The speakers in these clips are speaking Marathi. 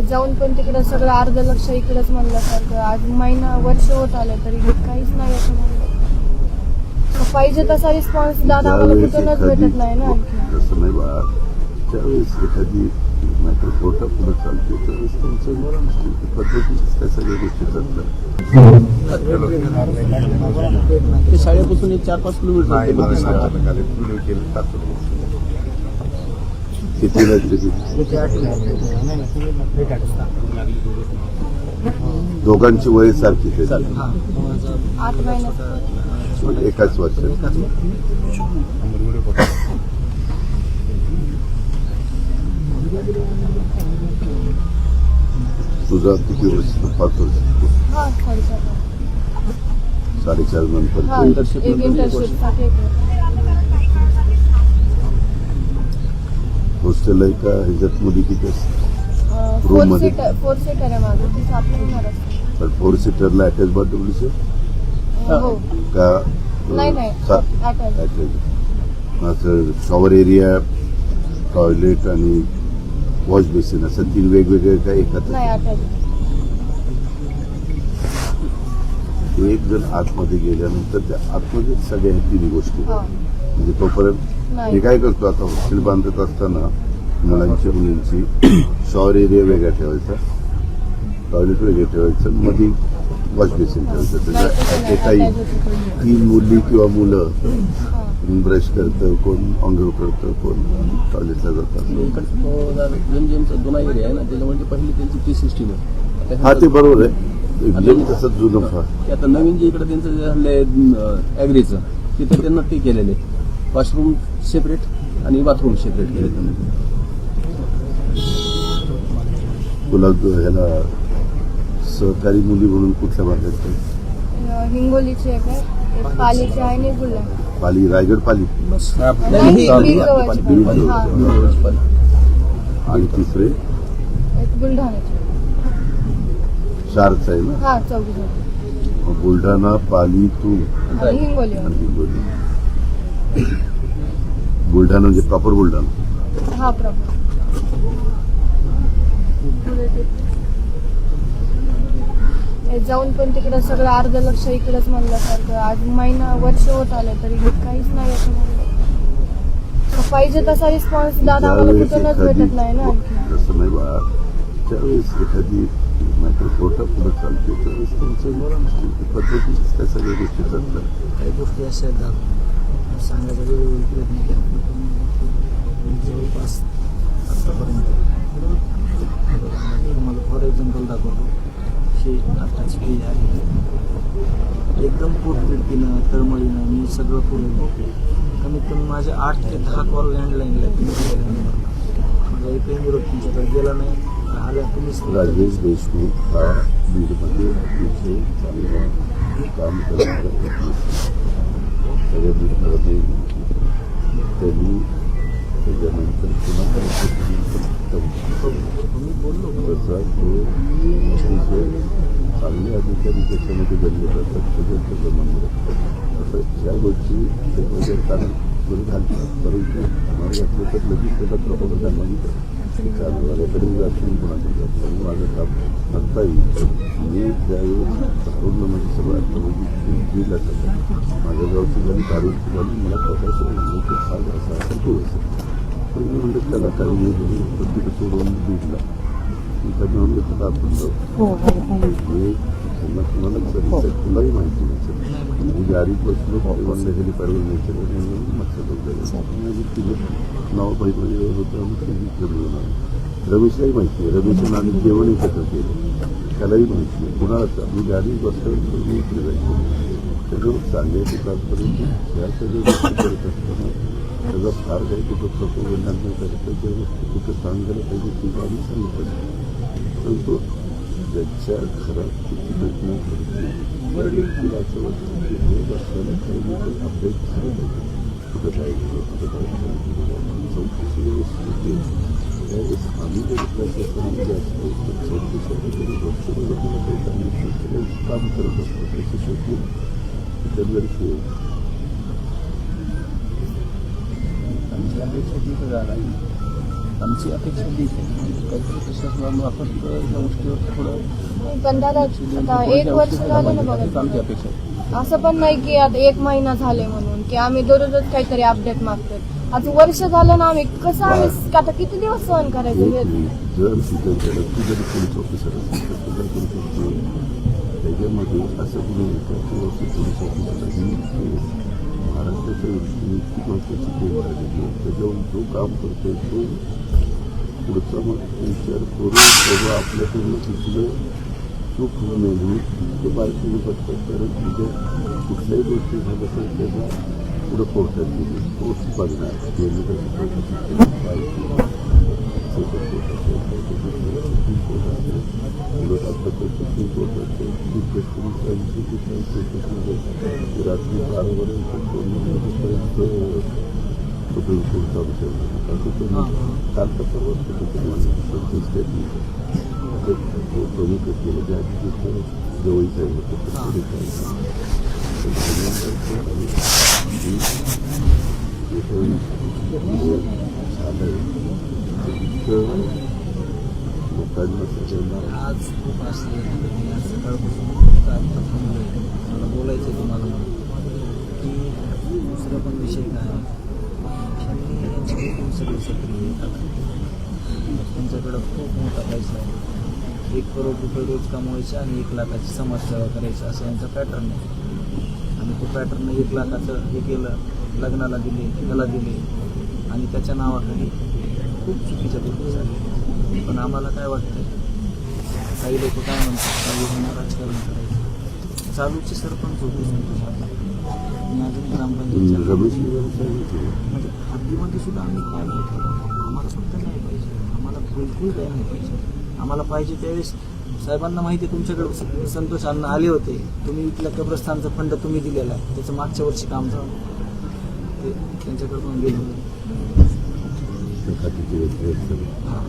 जाऊन पण तिकडं सगळं अर्ध लक्ष इकडेच म्हणल्यासारखं. आज वर्ष होत आले तरी काहीच नाही याच्यामध्ये. पाहिजे तसा रिस्पॉन्स दादा आम्हाला कुठूनच भेटत नाही ना. तसं नाही बा, त्यावेळेस एखादी मॅटर कोर्टा पुढे चालते त्यावेळेस तुमचं पद्धतीच त्या सगळ्या गोष्टी चालतात. शाळेपासून 4-5 किलोमीटर किती लागते? दोघांची वय सारखी 8 महिन्यात एकाच वर्षात. तुझा किती वर्ष? 5 वर्ष. 4.5 नंतर इंटर्नशिपसाठी हॉस्टेल आहे का? ह्याच्यात मुली किती असतात? रूम मध्ये 4 सीटर आहे माझं. तिचं आपलं पण 4 सीटरला अटॅच बाथरूम हो का? नाही असं शॉवर एरिया, टॉयलेट आणि वॉश बेसिन असं 3 वेगवेगळे काय एकत्र? नाही अटॅच. एक जण आतमध्ये गेल्यानंतर त्या आतमध्ये सगळ्या 3 गोष्टी म्हणजे तोपर्यंत मी काय करतो आता हॉस्टेल बांधत असताना मुलांची मुलींची शॉवर एरिया वेगळा ठेवायचा, टॉयलेट वेगळे ठेवायचं, मध्ये वॉश बेसिन ठेवायचं. त्याच्या काही 3 मुली किंवा मुलं ब्रश करतं, कोण अंघोळ करतं, कोण टॉयलेटला जातात. जुना एरिया आहे ना, त्याच्यामध्ये पहिली त्यांची ती सिस्टीम आहे. हा ते बरोबर आहे. तसंच जुनं फार आता नवीन जे इकडे त्यांचं जे झालंय ॲग्रीचं, तिथे त्यांना ते केलेले वॉशरूम सेपरेट आणि बाथरूम सेपरेट केले त्यांनी. तुला ह्याला सहकारी मुली म्हणून कुठल्या भागात? हिंगोलीची आहे काय, पालीची आहे आणि बुलढाणा. पाली, रायगड पाली आणि तिसरे एक बुलढाण्याची. 4च आहे ना? हा 4 बुलढाणा, पाली, तू आणि हिंगोली. बुलढाणा म्हणजे प्रॉपर बुलढाणा? हा प्रॉपर. जाऊन पण तिकडं सगळं अर्ध लक्ष इकडेच म्हणल्यासारखं. आज वर्ष होत आले तरी काहीच नाही याच्यामध्ये. पाहिजे तसा रिस्पॉन्स दादा आम्हाला कुठूनच भेटत नाही ना. तसं नाही बा, त्यावेळेस एखादी मॅटर कोर्टा पुढे चालते त्यावेळेस तुमचं पद्धतीच त्या सगळ्या गोष्टी चालतात. काही गोष्टी अशा आहेत सांगायचा वेळोवेळी प्रयत्न केला. जवळपास आतापर्यंत तुम्हाला फॉर एक्झाम्पल दाखवतो. 8ची पिढी आहे, एकदम पोटतिडकीनं तळमळीनं मी सगळं पुरवलं. कमीत कमी माझे 8 ते 10 कॉल लँडलाईनला माझा एकही निरोप तुमच्याकडे गेला नाही. आल्या तुम्हीच. राजेश देशमुख हा बीडमध्ये अतिशय चांगलं काम करणारा सगळ्या बीडमध्ये. त्यांनी त्याच्यानंतर मी बोललो तसा तो अतिशय चांगले अधिकारी त्याच्यामध्ये गणले जातात. सगळ्यांचं प्रमाण असं या गोष्टी वेगवेगळ्या कारण करून घालतात. परंतु मार्गातलं तर लगेच त्याचा प्रभाव झाला चालवाल्याकडे जातील कोणाकडे जातं. माझं काम करता येईल. मी त्यावेळेस काढून म्हणजे सगळं दिला जातं. माझ्या गावची झाली, काढूनची झाली, मला स्वतःच फार असा तो असेल. पण मी म्हणतो त्याला काही मी प्रत्येक सोडून दिला त्यांना म्हणलं आपण जाऊ. त्यांना तुम्हाला तुलाही माहिती नसेल. मी गाडीत बसलो म्हणलं हेलिपॅडवर न्यायचं मग तिथे नाव पाहिजे होतं. रमेशलाही माहिती आहे. रमेशनं आम्ही जेवण एकत्र केलं, त्यालाही माहिती आहे. कुणालाच आम्ही गाडी बसल्यावर मी इकडे जायचो. त्याच्यावर सांगायचं तात्पर्य या सगळ्या गोष्टी करत असताना त्याचा फार काही कुठं प्रपोगंडा नाही करत. त्या गोष्टी कुठं सांगायला पाहिजे ती आम्ही सांगितलं. परंतु त्याच्या घरात किती घटना घडली तिला असं वाटतं की रोज असताना काही अपडेट झालं पाहिजे. कुठं काय कुठं काय चौकशी व्यवस्थित त्यावेळेस आम्ही जर प्रशासनामध्ये असतो तर चौकशीसाठी काम करत असतो. त्याची शेवटी इतर आमची अपेक्षा तिथं झाला आमची अपेक्षा ती काहीतरी प्रशासनामार्फत या गोष्टीवर थोडं पण दादा आता 1 वर्ष झालं ना बघा, आमची अपेक्षा आहे. असं पण नाही की आता 1 महिना झाले म्हणून की आम्ही दररोजच काहीतरी अपडेट मागतोय. आज वर्ष झालं ना, आम्ही कसं आम्ही आता किती दिवस सहन करायचं हे? जर तिथं तू जरी पोलीस ऑफिसर असेल तर तुझा करू शकतो. त्याच्यामध्ये असं कुणी विचारतो की पोलीस ऑफिसर ही महाराष्ट्राच्या दृष्टीने खूप महत्वाची टीम आहे. त्याच्यावर जो काम करतोय तो पुढचा मग विचार करून बाबा आपल्याकडून तिथलं चूक होऊ नये म्हणून ते बारकाईने बघतात. कारण तिथे कुठल्याही गोष्टी झाल्या तर त्याचा पुढं पोहोचतात गेली पोस्ट बघणार गेली तर सुप्रीम कोर्ट असेल पुढं आपलं तर सुप्रीम कोर्ट असेल चीफ जस्टिसांची कुठल्याही केसेसमध्ये रात्री 12 पर्यंत सुप्रीम कोर्ट चालू शकतो. असं तुम्ही कालचा परवा स्टेटमेंट प्रमुख असलेलं ज्या जवळी साहेब लोकांना सगळ्यांना आज खूप असले आज सकाळपासून मला बोलायचं आहे तुम्हाला की दुसरा पण विषय काय आहे, त्यांनी यांच्याकडून सगळे सक्रिय येतात. त्यांच्याकडं खूप मोठा पैसा आहे. 1 करोड रुपये रोज कमवायचे आणि 1 लाखाची समाजसेवा करायची असं यांचा पॅटर्न आहे. आणि तो पॅटर्न 1 लाखाचं हे केलं, लग्नाला दिले, त्याला दिले आणि त्याच्या नावाखाली खूप चुकीच्या गोष्टी झाल्या. पण आम्हाला काय वाटतं, काही लोक काय म्हणतात काही होणार राजकारण करायचं. चालूचे सरपंच होते संतोष आणि अजून ग्रामपंचायत रमेश म्हणजे हद्दीमध्ये सुद्धा आम्ही काय नाही केलं. आम्हाला फक्त नाही पाहिजे, आम्हाला बिलकुल काय नाही पाहिजे. आम्हाला पाहिजे त्यावेळेस साहेबांना माहिती आहे तुमच्याकडे संतोष अण्णा आले होते, तुम्ही इथल्या कब्रस्थानचा फंड तुम्ही दिलेला आहे, त्याचं मागच्या वर्षी काम झालं ते त्यांच्याकडे पण गेलो. हां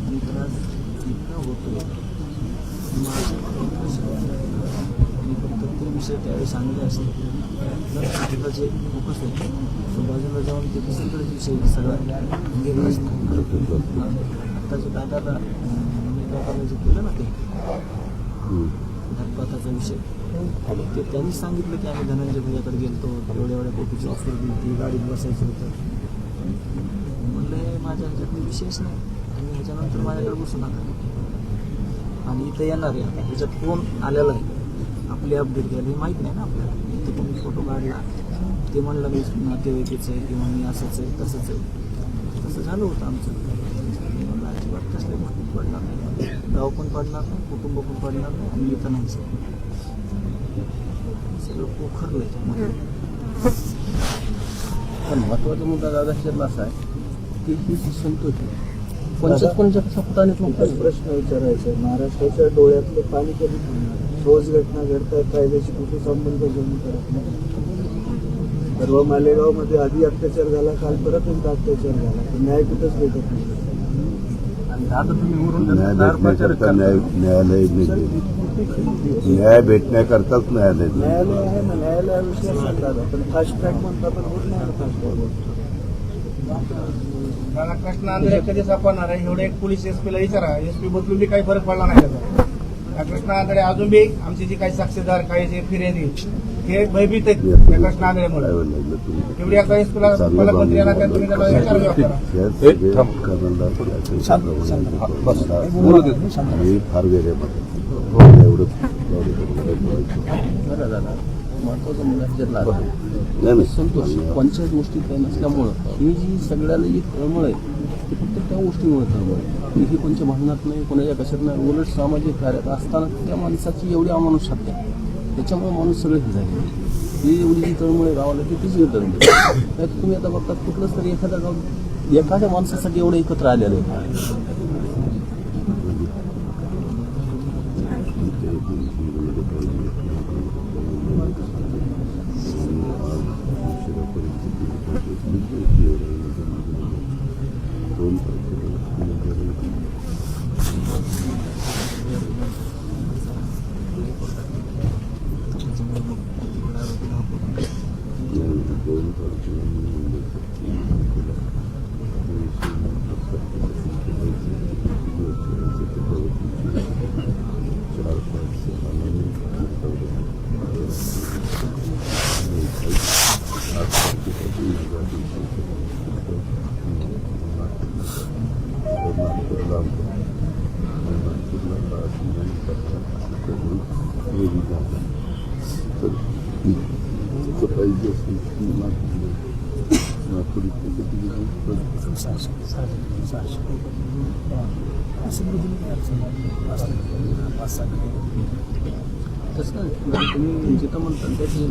आणि त्रास इतका होतो. मी फक्त ते विषय त्यावेळी सांगले असते तिथलं जे फोकस आहे तो बाजूला जाऊन ते दुसरीकडेच विषय सगळा गेला असतो. आत्ता जे दादाला जे केलं ना ते घरपाताचा विषय ते त्यांनी सांगितलं की आम्ही धनंजय भैयाकडे गेलतो, एवढ्या एवढ्या कोटीची ऑफर दिली ती, गाडीत बसायचं होतं. म्हणलं हे माझ्या ह्याच्यातले विषयच नाही, आणि ह्याच्यानंतर माझ्याकडे बसू नका. आणि इथं येणार आहे आता ह्याच्यात कोण आलेलं आहे आपली अपडेट घ्यायला हे माहीत नाही ना आपल्याला. इथं कोणी फोटो काढला ते म्हणलं मी नातेवाईकीचं आहे किंवा मी असंच आहे तसंच आहे, तसं झालं होतं आमचं. मला अजिबात कसल्या गोष्टी पडणार नाही, गाव पण पडणार नाही, कुटुंब पण पडणार नाही, आणि इथं नाही सगळं पोखरलं आहे. पण महत्वाचा मुद्दा दादा ह्याच्यातला असा आहे की ही जी संतोष आहे कोणत्या कसा फुटाने प्रश्न विचारायचा आहे. महाराष्ट्राच्या डोळ्यातलं पाणी कधी थांबणार? रोज घटना घडतात, कायद्याची कुठे संबंध घेऊन करत नाही. परवा मालेगावमध्ये आधी अत्याचार झाला, काल परत एकदा अत्याचार झाला, तर न्याय कुठंच भेटत नाही. न्याय भेटण्याकरताच न्यायालय न्यायालय आहे ना, न्यायालयाविषयी सांगतात. पण फास्ट ट्रॅक म्हणता पण होत नाही फास्ट ट्रॅक. कृष्ण आंध्रे कधी सापडणार आहे एवढे एक पोलीस एसपीला विचारा, एसपी बदलून बी काही फरक पडला नाही त्याचा. कृष्ण आंध्रे अजून बी आमचे जे काही साक्षीदार काही जे फिर्यादी हे भयभीत आहेत त्या कृष्ण आंध्रेमुळे. एवढी आता एसपीला पालकमंत्री यांना त्या तुम्ही त्याला फार वेगळे महत्वाचा मुद्दा ह्याच्यातला संतोष कोणत्याच गोष्टीत काही नसल्यामुळं ही जी सगळ्याला जी तळमळ आहे ती फक्त त्या गोष्टीमुळे तळमळ आहे. ही कोणत्या भांडणात नाही, कोणाच्या कशात नाही, उलट सामाजिक कार्यात असताना त्या माणसाची एवढी अमानुषात आहे, त्याच्यामुळे माणूस सगळे हे झाले. ही एवढी जी तळमळ आहे गावाला ती तीच तळमळ. त्यात तुम्ही आता बघतात कुठलंच तरी एखाद्या गाव एखाद्या माणसासाठी एवढं एकत्र आलेलं आहे. दोन नागपूरला नागपूरला तर पाहिजे असेल की नागपूर तसं नाही तुम्ही जिथं म्हणता त्याची